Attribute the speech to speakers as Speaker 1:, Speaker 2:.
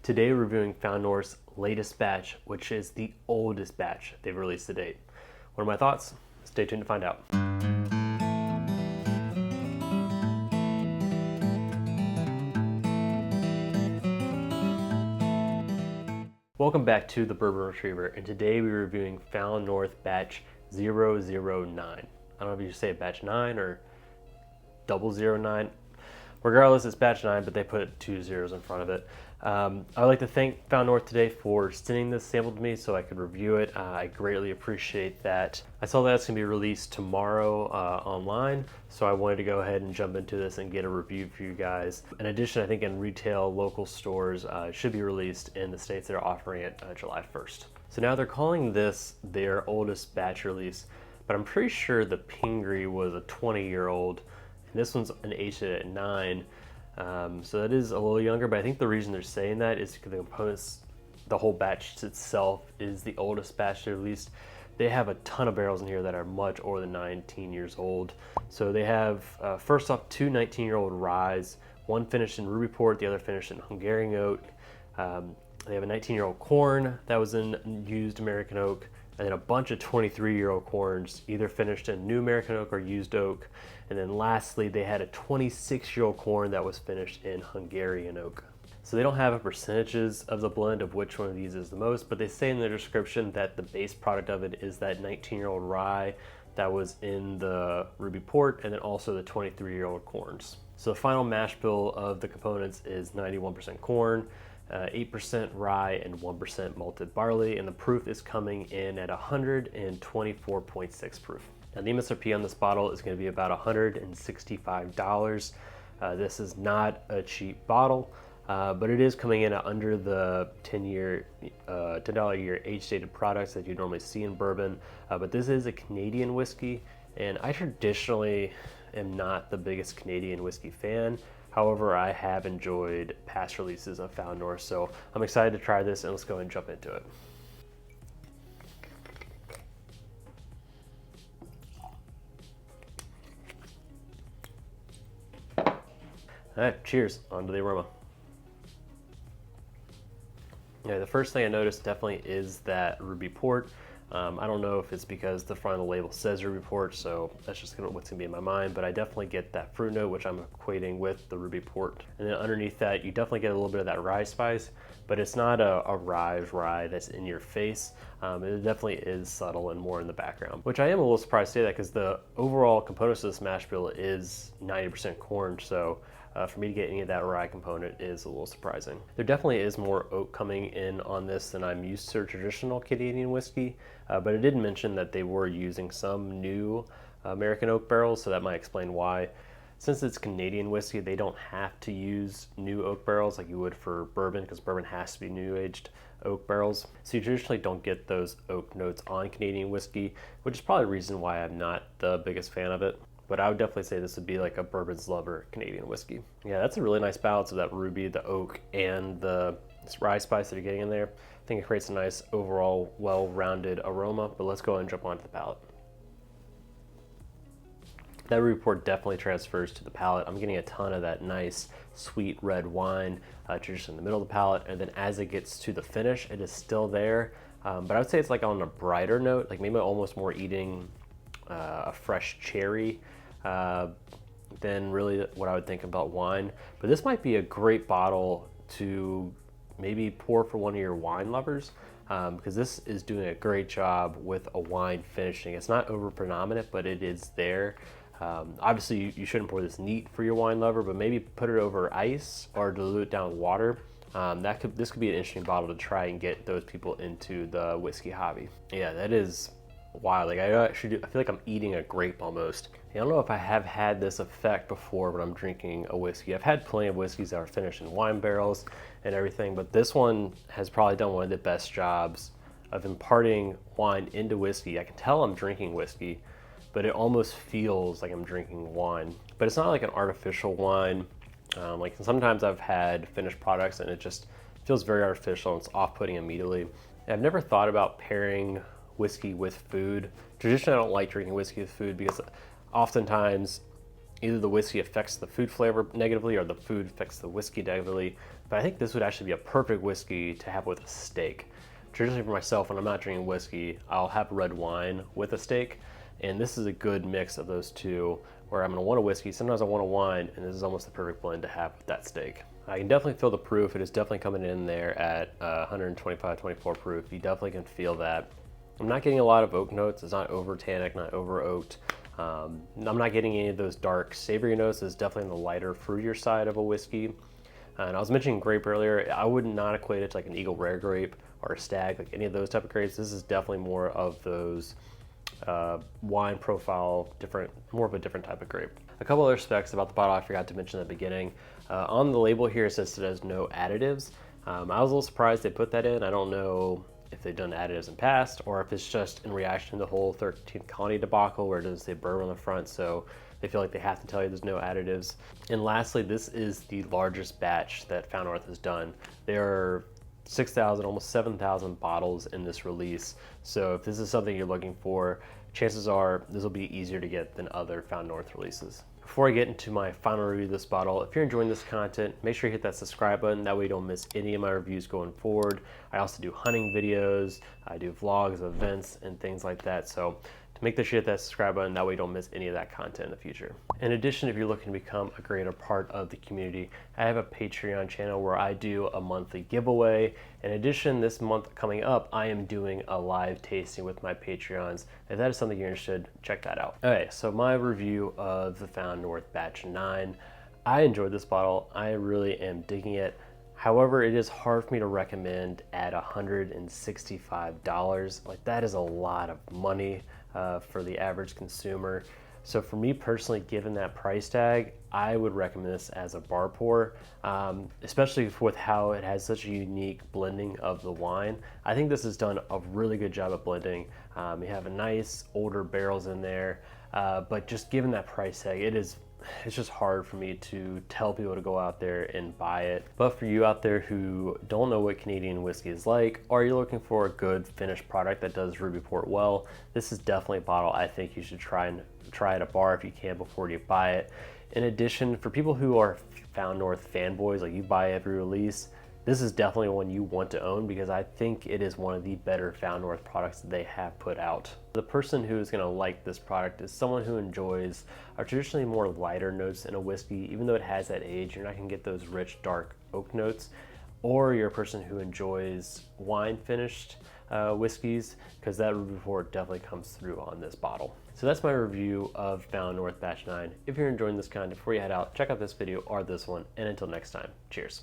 Speaker 1: Today we're reviewing Found North's latest batch, which is the oldest batch they've released to date. What are my thoughts? Stay tuned to find out. Welcome back to the Bourbon Retriever, and today we're reviewing Found North batch 009. I don't know if you say batch 9 or 009. Regardless, it's batch 9, but they put 2 zeros in front of it. I'd like to thank Found North today for sending this sample to me so I could review it. I greatly appreciate that. I saw that it's going to be released tomorrow online, so I wanted to go ahead and jump into this and get a review for you guys. In addition, I think in retail local stores, it should be released in the states that are offering it July 1st. So now they're calling this their oldest batch release, but I'm pretty sure the Pingree was a 20-year-old. This one's an aged at 9, so that is a little younger, but I think the reason they're saying that is because the components, the whole batch itself is the oldest batch they released. They have a ton of barrels in here that are much older than 19 years old. So they have, first off, 2 19-year-old ryes, one finished in ruby port, the other finished in Hungarian oak. They have a 19-year-old corn that was in used American oak, and then a bunch of 23-year-old corns, either finished in new American oak or used oak. And then lastly, they had a 26-year-old corn that was finished in Hungarian oak. So they don't have a percentages of the blend of which one of these is the most, but they say in the description that the base product of it is that 19-year-old rye that was in the ruby port, and then also the 23-year-old corns. So the final mash bill of the components is 91% corn, 8% rye, and 1% malted barley, and the proof is coming in at 124.6 proof. Now the MSRP on this bottle is going to be about $165. This is not a cheap bottle, but it is coming in at under the $10 a year age-stated products that you normally see in bourbon. But this is a Canadian whiskey, and I traditionally am not the biggest Canadian whiskey fan. However, I have enjoyed past releases of Found North, so I'm excited to try this, and let's go and jump into it. All right, cheers, on to the aroma. Yeah, the first thing I noticed definitely is that ruby port. I don't know if it's because the front of the label says ruby port, so that's just what's gonna be in my mind, but I definitely get that fruit note, which I'm equating with the ruby port. And then underneath that, you definitely get a little bit of that rye spice, but it's not a rye that's in your face. It definitely is subtle and more in the background, which I am a little surprised to say that because the overall components of this mash bill is 90% corn, so for me to get any of that rye component is a little surprising. There definitely is more oak coming in on this than I'm used to traditional Canadian whiskey, but it did mention that they were using some new American oak barrels, so that might explain why. Since it's Canadian whiskey, they don't have to use new oak barrels like you would for bourbon, because bourbon has to be new aged oak barrels. So you traditionally don't get those oak notes on Canadian whiskey, which is probably the reason why I'm not the biggest fan of it. But I would definitely say this would be like a bourbon's lover Canadian whiskey. Yeah, that's a really nice balance of that ruby, the oak, and the rye spice that you're getting in there. I think it creates a nice overall well-rounded aroma, but let's go ahead and jump onto the palate. That ruby port definitely transfers to the palate. I'm getting a ton of that nice sweet red wine just in the middle of the palate, and then as it gets to the finish, it is still there. But I would say it's like on a brighter note, like maybe almost more eating a fresh cherry than really what I would think about wine. But this might be a great bottle to maybe pour for one of your wine lovers, because this is doing a great job with a wine finishing. It's not over predominant, but it is there. Obviously you shouldn't pour this neat for your wine lover, but maybe put it over ice or dilute it down with water. This could be an interesting bottle to try and get those people into the whiskey hobby. Yeah, that is wild. Like I feel like I'm eating a grape almost. I don't know if I have had this effect before when I'm drinking a whiskey. I've had plenty of whiskeys that are finished in wine barrels and everything, but this one has probably done one of the best jobs of imparting wine into whiskey. I can tell I'm drinking whiskey, but it almost feels like I'm drinking wine. But it's not like an artificial wine. Like sometimes I've had finished products and it just feels very artificial and it's off-putting immediately. And I've never thought about pairing whiskey with food. Traditionally, I don't like drinking whiskey with food because oftentimes either the whiskey affects the food flavor negatively or the food affects the whiskey negatively. But I think this would actually be a perfect whiskey to have with a steak. Traditionally for myself, when I'm not drinking whiskey, I'll have red wine with a steak. And this is a good mix of those two, where I'm gonna want a whiskey, sometimes I want a wine, and this is almost the perfect blend to have with that steak. I can definitely feel the proof. It is definitely coming in there at 125, 24 proof. You definitely can feel that. I'm not getting a lot of oak notes. It's not over tannic, not over oaked. I'm not getting any of those dark savory notes. It's definitely on the lighter, fruitier side of a whiskey. And I was mentioning grape earlier. I would not equate it to like an Eagle Rare grape or a Stag, like any of those type of grapes. This is definitely more of those wine profile, more of a different type of grape. A couple other specs about the bottle I forgot to mention at the beginning. On the label here it says it has no additives. I was a little surprised they put that in. I don't know if they've done additives in past or if it's just in reaction to the whole 13th colony debacle where it doesn't say bourbon on the front, so they feel like they have to tell you there's no additives. And lastly, this is the largest batch that Found North has done. There are 6,000, almost 7,000 bottles in this release. So if this is something you're looking for, chances are this will be easier to get than other Found North releases. Before I get into my final review of this bottle, if you're enjoying this content, make sure you hit that subscribe button. That way you don't miss any of my reviews going forward. I also do hunting videos, I do vlogs, events, and things like that. So to make sure you hit that subscribe button, that way you don't miss any of that content in the future. In addition, if you're looking to become a greater part of the community, I have a Patreon channel where I do a monthly giveaway. In addition, this month coming up, I am doing a live tasting with my Patreons. If that is something you're interested, check that out. Okay, so my review of the Found North Batch 9. I enjoyed this bottle. I really am digging it. However, it is hard for me to recommend at $165. Like, that is a lot of money for the average consumer. So for me personally, given that price tag, I would recommend this as a bar pour, especially with how it has such a unique blending of the wine. I think this has done a really good job at blending. You have a nice older barrels in there, but just given that price tag, it's just hard for me to tell people to go out there and buy it. But for you out there who don't know what Canadian whiskey is like, or you're looking for a good finished product that does ruby port well, this is definitely a bottle I think you should try at a bar if you can before you buy it. In addition, for people who are Found North fanboys, like you buy every release, this is definitely one you want to own because I think it is one of the better Found North products that they have put out. The person who is going to like this product is someone who enjoys traditionally more lighter notes in a whiskey. Even though it has that age, you're not going to get those rich, dark oak notes. Or you're a person who enjoys wine finished whiskeys, because that ruby port definitely comes through on this bottle. So that's my review of Found North Batch 9. If you're enjoying this content, before you head out, check out this video or this one. And until next time, cheers.